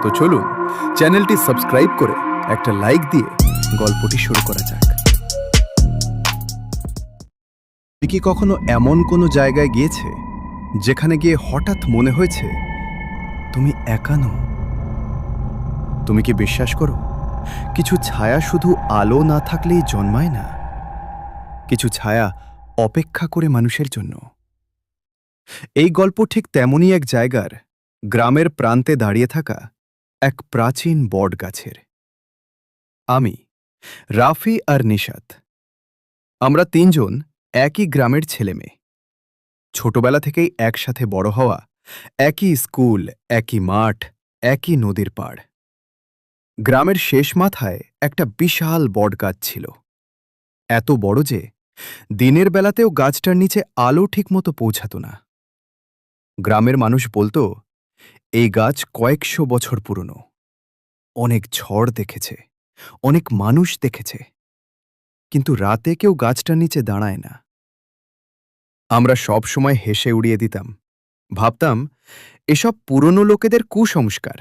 তো চলুন চ্যানেলটি সাবস্ক্রাইব করে একটা লাইক দিয়ে গল্পটি শুরু করা যাক। তুমি কি কখনো এমন কোনো জায়গায় গিয়েছে যেখানে গিয়ে হঠাৎ মনে হয়েছে তুমি একা নও? তুমি কি বিশ্বাস করো কিছু ছায়া শুধু আলো না থাকলেই জন্মায় না? কিছু ছায়া অপেক্ষা করে মানুষের জন্য। এই গল্প ঠিক তেমনই এক জায়গার, গ্রামের প্রান্তে দাঁড়িয়ে থাকা এক প্রাচীন বটগাছের। আমি রাফি আর নিশাত, আমরা তিনজন একই গ্রামের ছেলেমেয়ে। ছোটবেলা থেকেই একসাথে বড় হওয়া, একই স্কুল, একই মাঠ, একই নদীর পাড়। গ্রামের শেষ মাথায় একটা বিশাল বটগাছ ছিল, এত বড় যে দিনের বেলাতেও গাছটার নিচে আলো ঠিকমতো পৌঁছাত না। গ্রামের মানুষ বলতো এই গাছ কয়েকশো বছর পুরনো, অনেক ঝড় দেখেছে, অনেক মানুষ দেখেছে, কিন্তু রাতে কেউ গাছটার নিচে দাঁড়ায় না। আমরা সব সময় হেসে উড়িয়ে দিতাম, ভাবতাম এসব পুরনো লোকেদের কুসংস্কার।